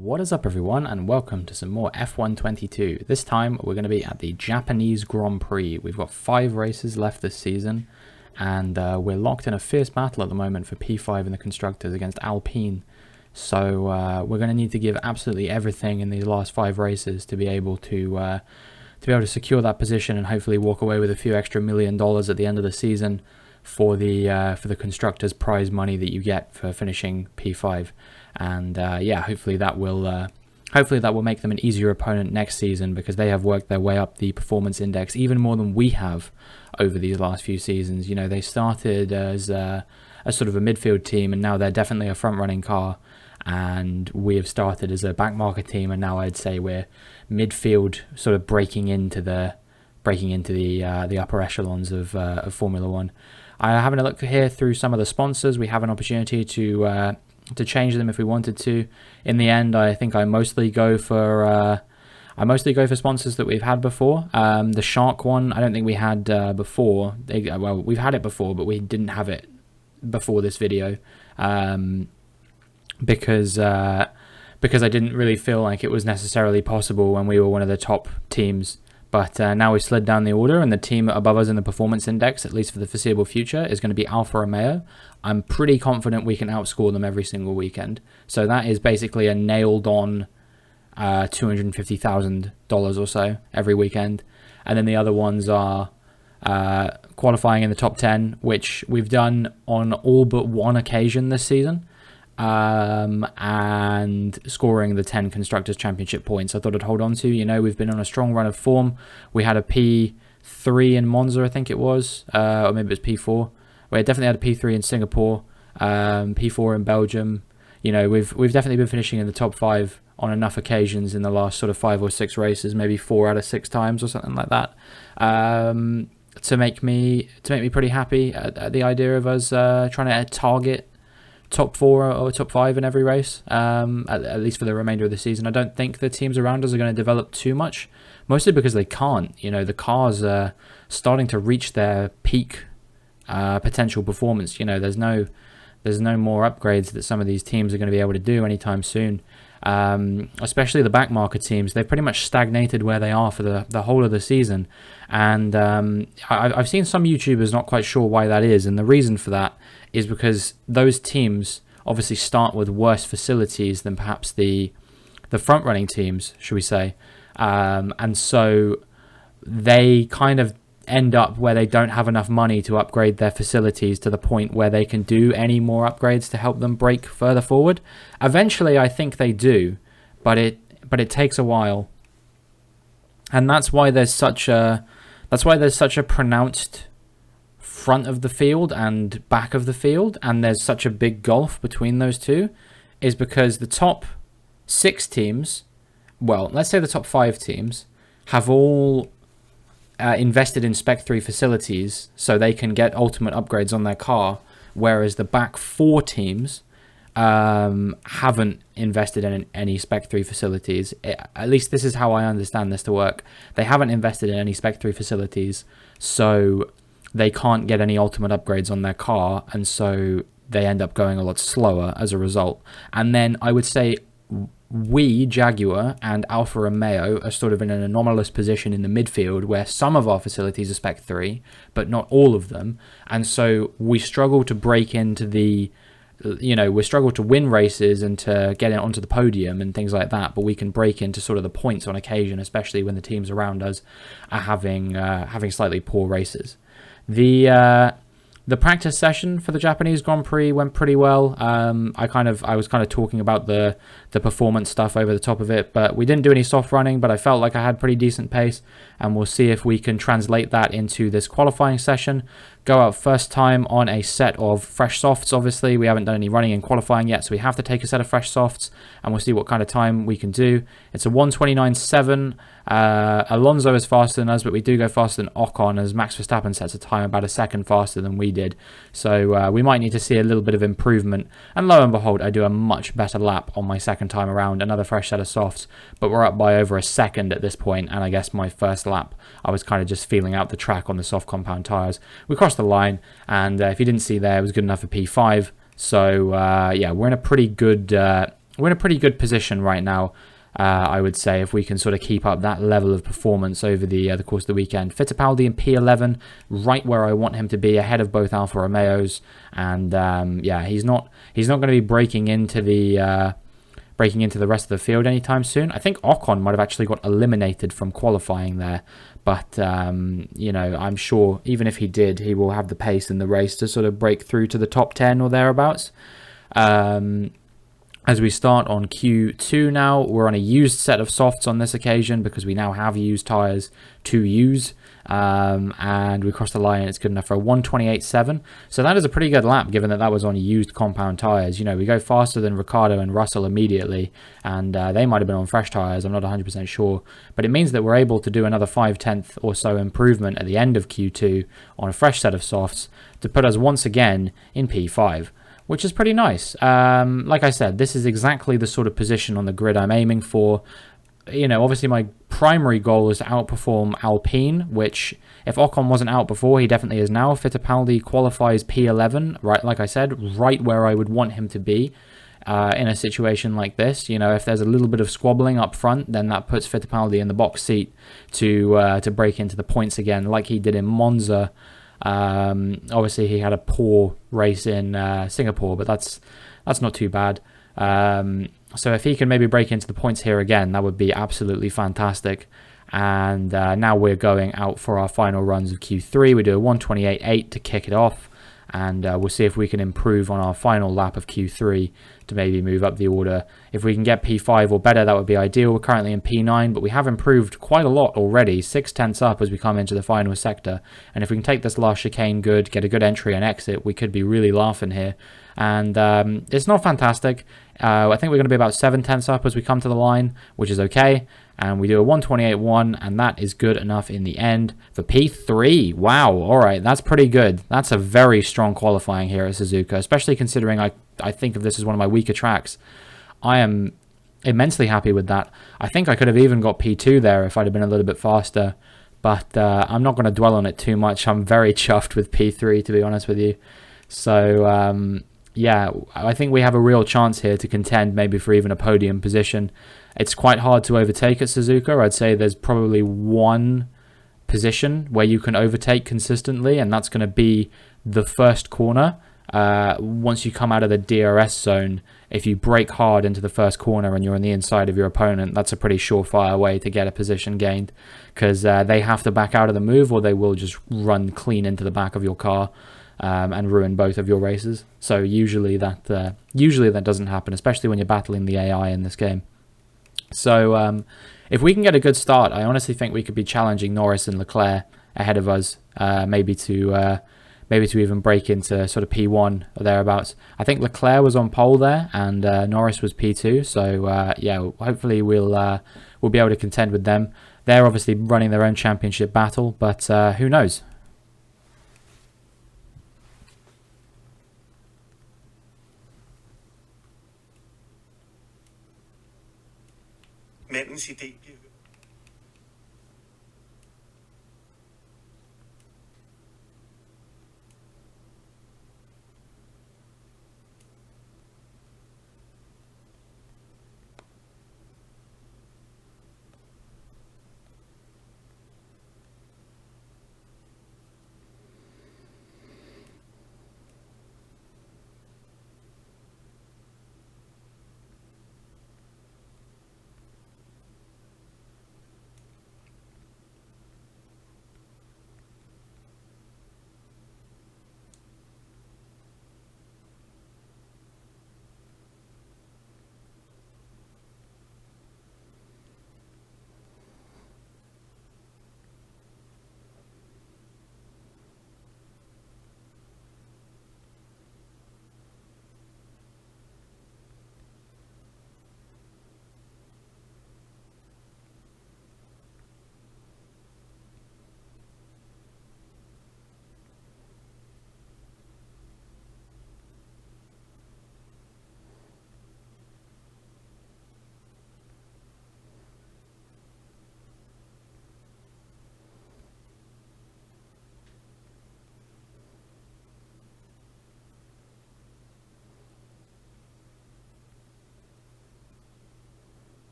What is up everyone, and welcome to some more F122. This time we're going to be at the Japanese Grand Prix. We've got 5 races left this season, and we're locked in a fierce battle at the moment for P5 in the Constructors against Alpine. So we're going to need to give absolutely everything in these last 5 races to be able to secure that position and hopefully walk away with a few extra $1 million at the end of the season for the Constructors prize money that you get for finishing P5. And yeah, hopefully that will make them an easier opponent next season, because they have worked their way up the performance index even more than we have over these last few seasons. You know, they started as sort of a midfield team, and now they're definitely a front-running car. And we have started as a back-marker team, and now I'd say we're midfield, sort of breaking into the upper echelons of Formula One. Having a look here through some of the sponsors, we have an opportunity to change them if we wanted to. In the end, I think I mostly go for sponsors that we've had before. The Shark one, I don't think we had before. Well, we've had it before, but we didn't have it before this video, because I didn't really feel like it was necessarily possible when we were one of the top teams. But now we've slid down the order, and the team above us in the performance index, at least for the foreseeable future, is going to be Alfa Romeo. I'm pretty confident we can outscore them every single weekend. So that is basically a nailed-on $250,000 or so every weekend. And then the other ones are qualifying in the top 10, which we've done on all but one occasion this season. And scoring the 10 Constructors' Championship points. I thought I'd hold on to. You know, we've been on a strong run of form. We had a P3 in Monza, I think it was, or maybe it was P4. We definitely had a P3 in Singapore, P4 in Belgium. You know, we've definitely been finishing in the top 5 on enough occasions in the last sort of 5 or 6 races, maybe 4 out of 6 times or something like that, to make me pretty happy at the idea of us trying to target top 4 or top 5 in every race, at least for the remainder of the season. I don't think the teams around us are going to develop too much, mostly because they can't. You know, the cars are starting to reach their peak potential performance. You know, there's no more upgrades that some of these teams are going to be able to do anytime soon. Especially the back market teams, they've pretty much stagnated where they are for the whole of the season. And I've seen some YouTubers not quite sure why that is, and the reason for that is because those teams obviously start with worse facilities than perhaps the front running teams, should we say, and so they kind of end up where they don't have enough money to upgrade their facilities to the point where they can do any more upgrades to help them break further forward. Eventually, I think they do, but it takes a while, and that's why there's such a pronounced front of the field and back of the field, and there's such a big gulf between those two, is because the top 6 teams, well, let's say the top 5 teams, have all invested in Spec 3 facilities so they can get ultimate upgrades on their car, whereas the back 4 teams haven't invested in any Spec 3 facilities. At least this is how I understand this to work. They haven't invested in any Spec 3 facilities, so they can't get any ultimate upgrades on their car, and so they end up going a lot slower as a result. And then I would say we, Jaguar and Alfa Romeo, are sort of in an anomalous position in the midfield where some of our facilities are Spec 3, but not all of them. And so we struggle to break into we struggle to win races and to get onto the podium and things like that, but we can break into sort of the points on occasion, especially when the teams around us are having slightly poor races. The practice session for the Japanese Grand Prix went pretty well. I was kind of talking about the performance stuff over the top of it, but we didn't do any soft running, but I felt like I had pretty decent pace, and we'll see if we can translate that into this qualifying session. Go out first time on a set of fresh softs. Obviously, we haven't done any running in qualifying yet, so we have to take a set of fresh softs, and we'll see what kind of time we can do. It's a 1:29.7. Alonso is faster than us, but we do go faster than Ocon, as Max Verstappen sets a time about a second faster than we did. So we might need to see a little bit of improvement. And lo and behold, I do a much better lap on my second time around, another fresh set of softs, but we're up by over a second at this point, and I guess my first lap, I was kind of just feeling out the track on the soft compound tyres. We crossed the line, and if you didn't see there, it was good enough for P5. So yeah, we're in a pretty good we're in a pretty good position right now. I would say, if we can sort of keep up that level of performance over the course of the weekend. Fittipaldi in P11, right where I want him to be, ahead of both Alfa Romeos, and yeah, he's not going to be breaking into the rest of the field anytime soon. I think Ocon might have actually got eliminated from qualifying there, but you know, I'm sure even if he did, he will have the pace in the race to sort of break through to the top 10 or thereabouts. As we start on Q2 now, we're on a used set of softs on this occasion because we now have used tyres to use. And we crossed the line and it's good enough for a 1:28.7. So that is a pretty good lap given that that was on used compound tyres. You know, we go faster than Ricciardo and Russell immediately, and they might have been on fresh tyres, I'm not 100% sure. But it means that we're able to do another 5/10 or so improvement at the end of Q2 on a fresh set of softs to put us once again in P5. Which is pretty nice. Like I said, this is exactly the sort of position on the grid I'm aiming for. You know, obviously my primary goal is to outperform Alpine, which if Ocon wasn't out before, he definitely is now. Fittipaldi qualifies P11, right? Like I said, right where I would want him to be in a situation like this. You know, if there's a little bit of squabbling up front, then that puts Fittipaldi in the box seat to break into the points again, like he did in Monza. Obviously he had a poor race in Singapore, but that's not too bad. So if he can maybe break into the points here again, that would be absolutely fantastic. And now we're going out for our final runs of Q3. We do a 1:28.8 to kick it off, and we'll see if we can improve on our final lap of Q3 to maybe move up the order. If we can get P5 or better, that would be ideal. We're currently in P9, but we have improved quite a lot already, 6/10 up as we come into the final sector. And if we can take this last chicane good, get a good entry and exit, we could be really laughing here. And it's not fantastic. I think we're going to be about 7/10 up as we come to the line, which is okay. And we do a 1:28.1, and that is good enough in the end for P3. Wow, all right, that's pretty good. That's a very strong qualifying here at Suzuka, especially considering I think of this as one of my weaker tracks. I am immensely happy with that. I think I could have even got P2 there if I'd have been a little bit faster, but I'm not going to dwell on it too much. I'm very chuffed with P3, to be honest with you. So, yeah, I think we have a real chance here to contend maybe for even a podium position. It's quite hard to overtake at Suzuka. I'd say there's probably one position where you can overtake consistently, and that's going to be the first corner. Once you come out of the DRS zone, if you brake hard into the first corner and you're on the inside of your opponent, that's a pretty surefire way to get a position gained, because they have to back out of the move or they will just run clean into the back of your car. And ruin both of your races. So usually that doesn't happen, especially when you're battling the AI in this game. So if we can get a good start, I honestly think we could be challenging Norris and Leclerc ahead of us, maybe to even break into sort of P1 or thereabouts. I think Leclerc was on pole there, and Norris was P2. So yeah, hopefully we'll be able to contend with them. They're obviously running their own championship battle, but who knows? Manden idé.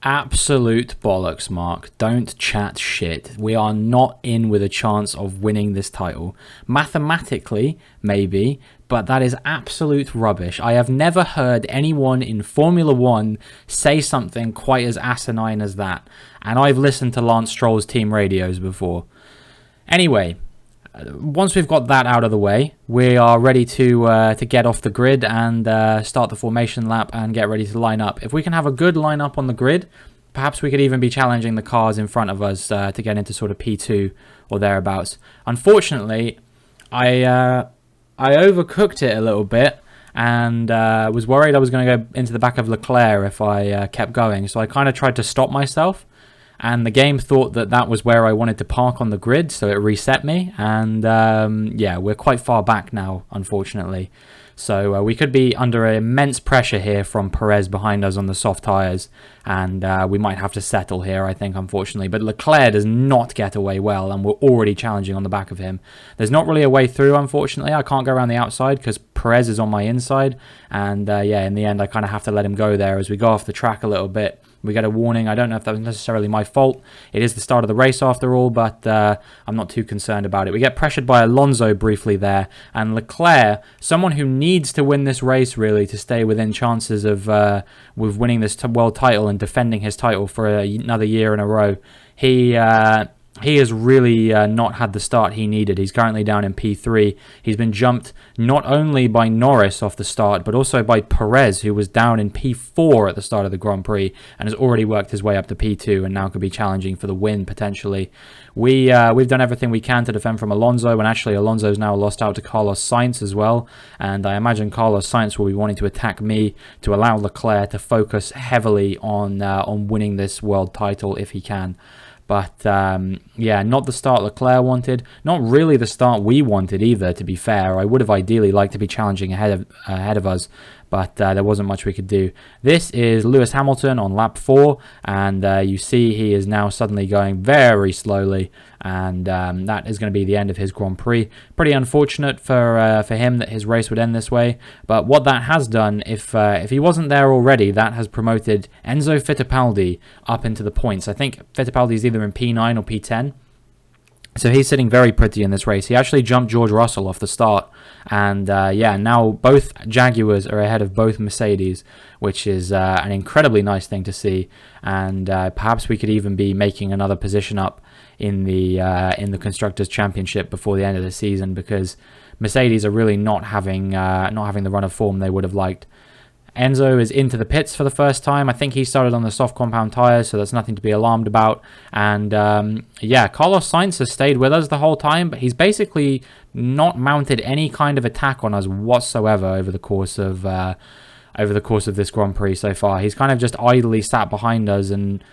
Absolute bollocks, Mark. Don't chat shit. We are not in with a chance of winning this title. Mathematically, maybe, but that is absolute rubbish. I have never heard anyone in Formula 1 say something quite as asinine as that. And I've listened to Lance Stroll's team radios before. Anyway, once we've got that out of the way, we are ready to get off the grid and start the formation lap and get ready to line up. If we can have a good lineup on the grid, perhaps we could even be challenging the cars in front of us to get into sort of P2 or thereabouts. Unfortunately, I overcooked it a little bit and was worried I was going to go into the back of Leclerc if I kept going. So I kind of tried to stop myself. And the game thought that that was where I wanted to park on the grid, so it reset me. And yeah, we're quite far back now, unfortunately. So we could be under immense pressure here from Perez behind us on the soft tyres. And we might have to settle here, I think, unfortunately. But Leclerc does not get away well, and we're already challenging on the back of him. There's not really a way through, unfortunately. I can't go around the outside because Perez is on my inside. And yeah, in the end, I kind of have to let him go there as we go off the track a little bit. We get a warning. I don't know if that was necessarily my fault. It is the start of the race after all, but I'm not too concerned about it. We get pressured by Alonso briefly there, and Leclerc, someone who needs to win this race really to stay within chances of with winning this world title and defending his title for another year in a row. He has really not had the start he needed. He's currently down in P3. He's been jumped not only by Norris off the start, but also by Perez, who was down in P4 at the start of the Grand Prix and has already worked his way up to P2 and now could be challenging for the win, potentially. We've done everything we can to defend from Alonso, and actually Alonso's now lost out to Carlos Sainz as well. And I imagine Carlos Sainz will be wanting to attack me to allow Leclerc to focus heavily on winning this world title if he can. But yeah, not the start Leclerc wanted. Not really the start we wanted either, to be fair. I would have ideally liked to be challenging ahead of us, but there wasn't much we could do. This is Lewis Hamilton on lap 4, and you see he is now suddenly going very slowly, and that is going to be the end of his Grand Prix. Pretty unfortunate for him that his race would end this way, but what that has done, if he wasn't there already, that has promoted Enzo Fittipaldi up into the points. I think Fittipaldi is either in P9 or P10. So he's sitting very pretty in this race. He actually jumped George Russell off the start. And yeah, now both Jaguars are ahead of both Mercedes, which is an incredibly nice thing to see. And perhaps we could even be making another position up in the Constructors' Championship before the end of the season, because Mercedes are really not having the run of form they would have liked. Enzo is into the pits for the first time. I think he started on the soft compound tyres, so that's nothing to be alarmed about. And yeah, Carlos Sainz has stayed with us the whole time, but he's basically not mounted any kind of attack on us whatsoever over the course of this Grand Prix so far. He's kind of just idly sat behind us and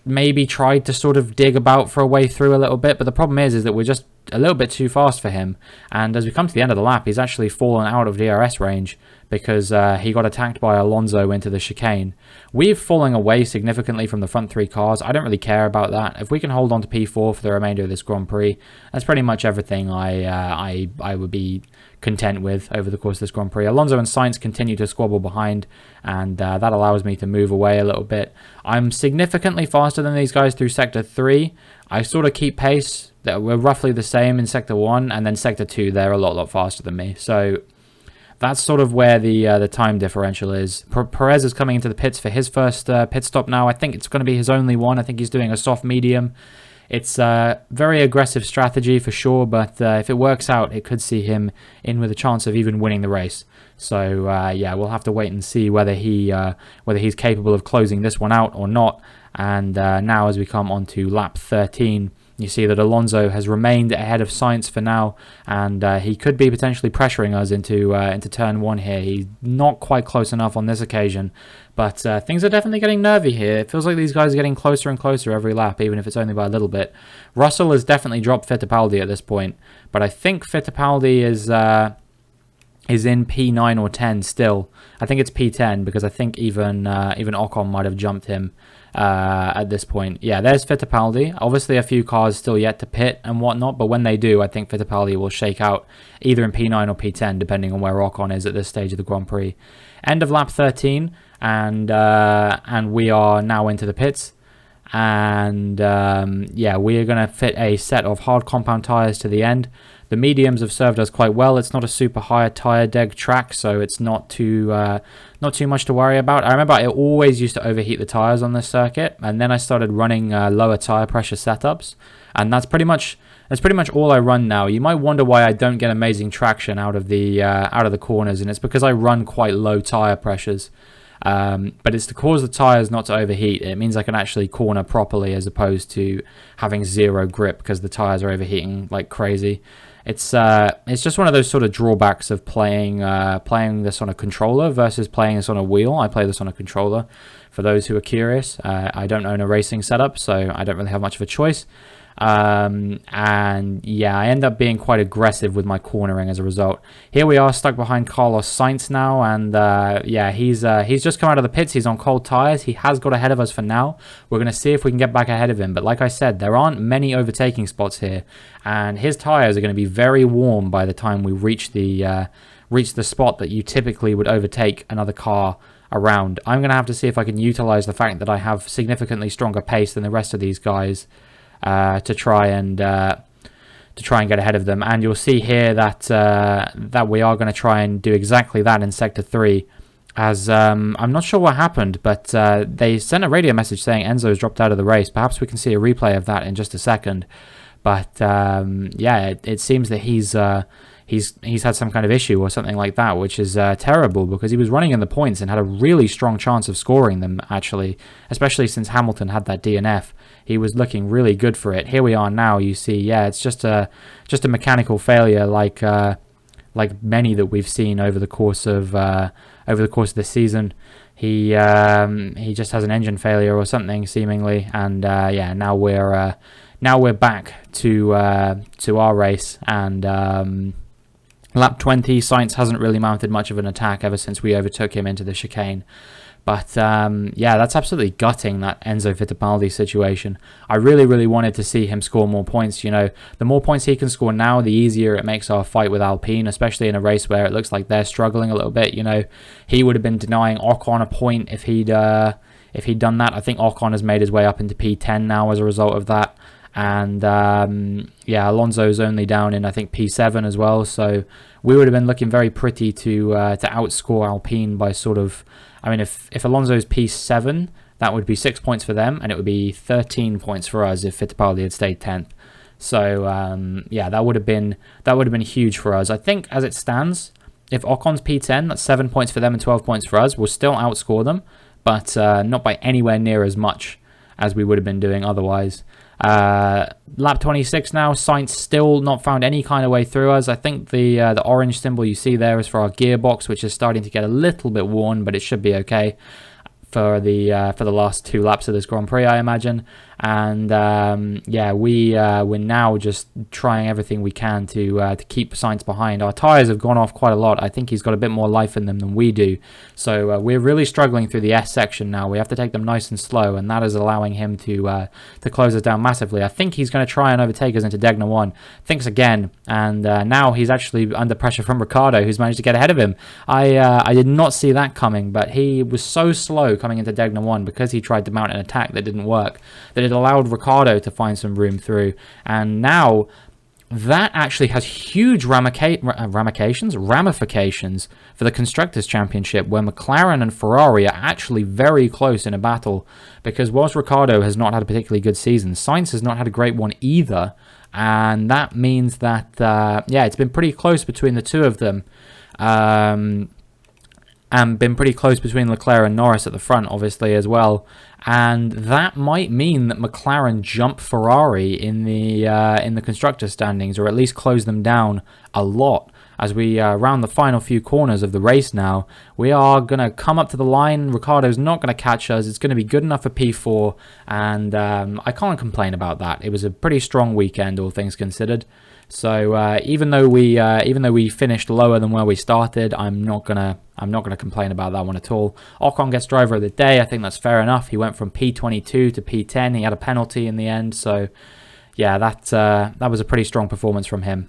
maybe tried to sort of dig about for a way through a little bit, but the problem is that we're just a little bit too fast for him. And as we come to the end of the lap, he's actually fallen out of DRS range because he got attacked by Alonso into the chicane. We've fallen away significantly from the front three cars. I don't really care about that. If we can hold on to P4 for the remainder of this Grand Prix, that's pretty much everything I would be content with over the course of this Grand Prix. Alonso and Sainz continue to squabble behind, and that allows me to move away a little bit. I'm significantly faster than these guys through Sector 3. I sort of keep pace. We're roughly the same in Sector 1, and then Sector 2, they're a lot faster than me. So that's sort of where the time differential is. Perez is coming into the pits for his first pit stop now. I think it's going to be his only one. I think he's doing a soft medium. It's a very aggressive strategy for sure, but if it works out, it could see him in with a chance of even winning the race. So yeah, we'll have to wait and see whether he's capable of closing this one out or not. And now as we come on to lap 13, you see that Alonso has remained ahead of Sainz for now, and he could be potentially pressuring us into turn 1 here. He's not quite close enough on this occasion, but things are definitely getting nervy here. It feels like these guys are getting closer and closer every lap, even if it's only by a little bit. Russell has definitely dropped Fittipaldi at this point, but I think Fittipaldi is in P9 or 10 still. I think it's P10 because I think even Ocon might have jumped him at this point. Yeah, there's Fittipaldi. Obviously a few cars still yet to pit and whatnot, but when they do, I think Fittipaldi will shake out either in P9 or P10, depending on where Ocon is at this stage of the Grand Prix. End of lap 13, and we are now into the pits. And yeah, we are going to fit a set of hard compound tires to the end. The mediums have served us quite well. It's not a super high tire deg track, so it's not too much to worry about. I remember I always used to overheat the tires on this circuit, and then I started running lower tire pressure setups, and that's pretty much all I run now. You might wonder why I don't get amazing traction out of the corners, and it's because I run quite low tire pressures. But it's to cause the tires not to overheat. It means I can actually corner properly as opposed to having zero grip because the tires are overheating like crazy. It's just one of those sort of drawbacks of playing this on a controller versus playing this on a wheel. I play this on a controller. For those who are curious, I don't own a racing setup, so I don't really have much of a choice. And yeah, I end up being quite aggressive with my cornering as a result. Here we are stuck behind Carlos Sainz now, and yeah, he's just come out of the pits. He's on cold tires. He has got ahead of us for now. We're going to see if we can get back ahead of him, but like I said, there aren't many overtaking spots here, and his tires are going to be very warm by the time we reach the spot that you typically would overtake another car around. I'm going to have to see if I can utilize the fact that I have significantly stronger pace than the rest of these guys to try and get ahead of them. And you'll see here that that we are going to try and do exactly that in Sector 3. As I'm not sure what happened, but they sent a radio message saying Enzo's dropped out of the race. Perhaps we can see a replay of that in just a second. But yeah, it seems that he's had some kind of issue or something like that, which is terrible because he was running in the points and had a really strong chance of scoring them, actually, especially since Hamilton had that DNF. He was looking really good for it. Here we are now. You see, yeah, it's just a mechanical failure, like many that we've seen over the course of this season. He just has an engine failure or something seemingly, and yeah, now we're back to our race. And lap 20, Sainz hasn't really mounted much of an attack ever since we overtook him into the chicane. But yeah, that's absolutely gutting, that Enzo Fittipaldi situation. I really wanted to see him score more points. You know, the more points he can score now, the easier it makes our fight with Alpine, especially in a race where it looks like they're struggling a little bit. You know, he would have been denying Ocon a point if he'd done that. I think Ocon has made his way up into P10 now as a result of that. And yeah, Alonso's only down in, I think, P7 as well. So we would have been looking very pretty to outscore Alpine by sort of, I mean, if Alonso's P7, that would be 6 points for them, and it would be 13 points for us if Fittipaldi had stayed 10th. So yeah, that would have been huge for us. I think as it stands, if Ocon's P10, that's 7 points for them and 12 points for us. We'll still outscore them, but not by anywhere near as much as we would have been doing otherwise. Lap 26 now. Sainz still not found any kind of way through us. I think the orange symbol you see there is for our gearbox, which is starting to get a little bit worn, but it should be okay for the last 2 laps of this Grand Prix, I imagine. And yeah, we're now just trying everything we can to keep Sainz behind. Our tires have gone off quite a lot. I think he's got a bit more life in them than we do. So we're really struggling through the S section now. We have to take them nice and slow, and that is allowing him to close us down massively. I think he's going to try and overtake us into Degna 1. Thinks again, and now he's actually under pressure from Ricciardo, who's managed to get ahead of him. I did not see that coming, but he was so slow coming into Degna 1 because he tried to mount an attack that didn't work, that it allowed Ricciardo to find some room through. And now that actually has huge ramifications for the Constructors' Championship, where McLaren and Ferrari are actually very close in a battle, because whilst Ricciardo has not had a particularly good season, Sainz has not had a great one either, and that means that yeah, it's been pretty close between the two of them. And been pretty close between Leclerc and Norris at the front, obviously, as well. And that might mean that McLaren jump Ferrari in the constructor standings, or at least close them down a lot. As we round the final few corners of the race now, we are going to come up to the line. Ricciardo's not going to catch us. It's going to be good enough for P4, and I can't complain about that. It was a pretty strong weekend, all things considered. So even though we finished lower than where we started, I'm not gonna complain about that one at all. Ocon gets driver of the day. I think that's fair enough. He went from P22 to P10. He had a penalty in the end. So yeah, that was a pretty strong performance from him.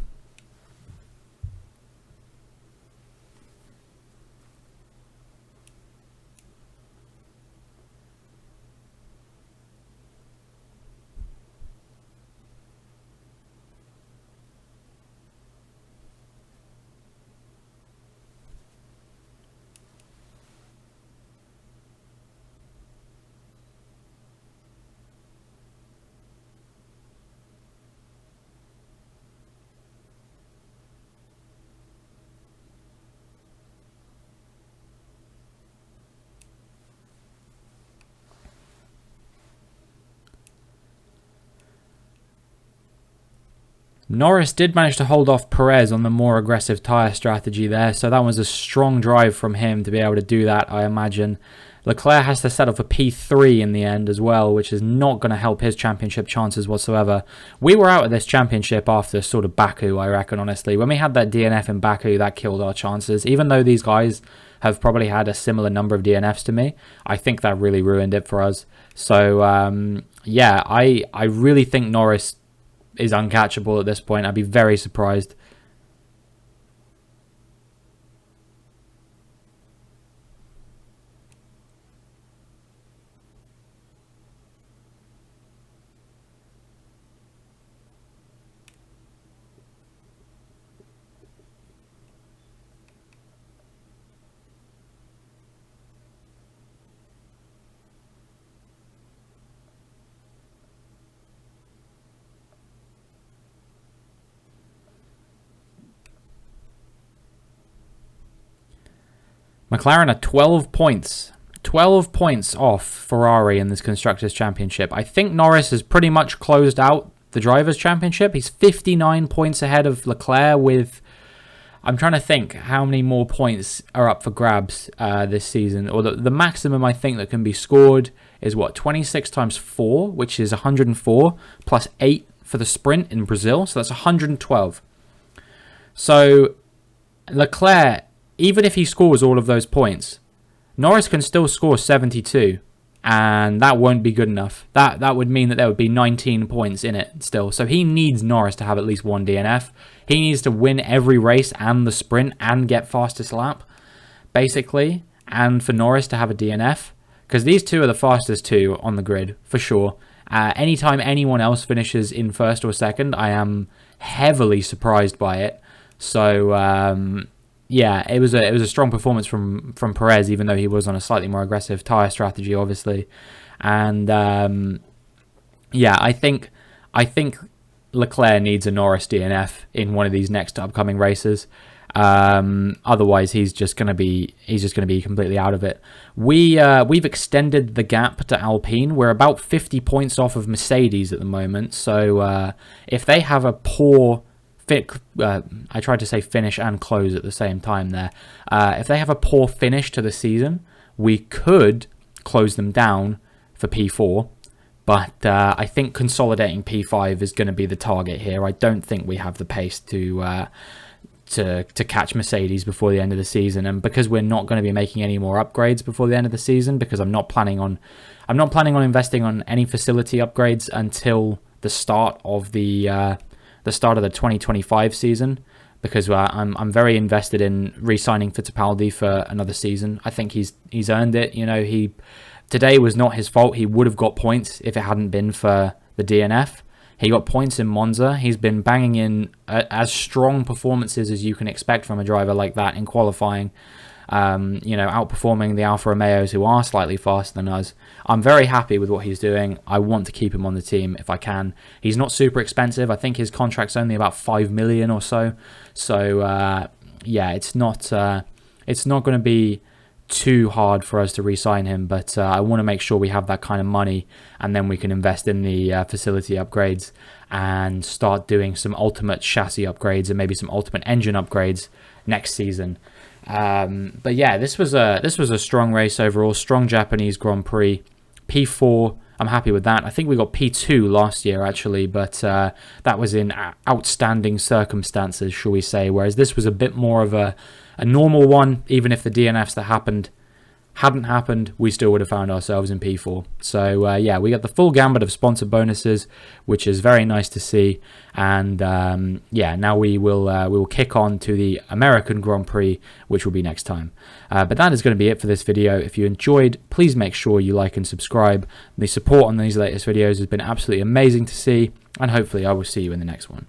Norris did manage to hold off Perez on the more aggressive tyre strategy there, so that was a strong drive from him to be able to do that, I imagine. Leclerc has to settle for P3 in the end as well, which is not going to help his championship chances whatsoever. We were out of this championship after sort of Baku, I reckon, honestly. When we had that DNF in Baku, that killed our chances. Even though these guys have probably had a similar number of DNFs to me, I think that really ruined it for us. So, yeah, I really think Norris is uncatchable at this point. I'd be very surprised. McLaren are 12 points. 12 points off Ferrari in this Constructors' Championship. I think Norris has pretty much closed out the Drivers' Championship. He's 59 points ahead of Leclerc with... I'm trying to think how many more points are up for grabs this season. Or the maximum I think that can be scored is what? 26 times 4, which is 104, plus 8 for the sprint in Brazil. So that's 112. So Leclerc... even if he scores all of those points, Norris can still score 72, and that won't be good enough. That would mean that there would be 19 points in it still. So he needs Norris to have at least one DNF. He needs to win every race and the sprint and get fastest lap, basically, and for Norris to have a DNF, because these two are the fastest two on the grid, for sure. Anytime anyone else finishes in first or second, I am heavily surprised by it. So... yeah, it was a strong performance from Perez, even though he was on a slightly more aggressive tyre strategy, obviously. And yeah, I think Leclerc needs a Norris DNF in one of these next upcoming races. Otherwise, he's just gonna be completely out of it. We've extended the gap to Alpine. We're about 50 points off of Mercedes at the moment. So if they have a poor I tried to say finish and close at the same time there. If they have a poor finish to the season, we could close them down for P4. But I think consolidating P5 is going to be the target here. I don't think we have the pace to catch Mercedes before the end of the season. And because we're not going to be making any more upgrades before the end of the season, because I'm not planning on investing on any facility upgrades until the start of the 2025 season, because I'm very invested in re-signing Fittipaldi for another season. I think he's earned it. You know, today was not his fault. He would have got points if it hadn't been for the DNF. He got points in Monza. He's been banging in as strong performances as you can expect from a driver like that in qualifying. You know, outperforming the Alfa Romeos, who are slightly faster than us. I'm very happy with what he's doing. I want to keep him on the team if I can. He's not super expensive. I think his contract's only about 5 million or so. So yeah, it's not going to be too hard for us to re-sign him, but I want to make sure we have that kind of money, and then we can invest in the facility upgrades and start doing some ultimate chassis upgrades and maybe some ultimate engine upgrades next season. But yeah, this was a strong race overall, strong Japanese Grand Prix. P4, I'm happy with that. I think we got P2 last year actually, but that was in outstanding circumstances, shall we say, whereas this was a bit more of a normal one. Even if the DNFs that hadn't happened, we still would have found ourselves in P4. So yeah, we got the full gambit of sponsor bonuses, which is very nice to see. And yeah, now we will kick on to the American Grand Prix, which will be next time. But that is going to be it for this video. If you enjoyed, please make sure you like and subscribe. The support on these latest videos has been absolutely amazing to see, and hopefully I will see you in the next one.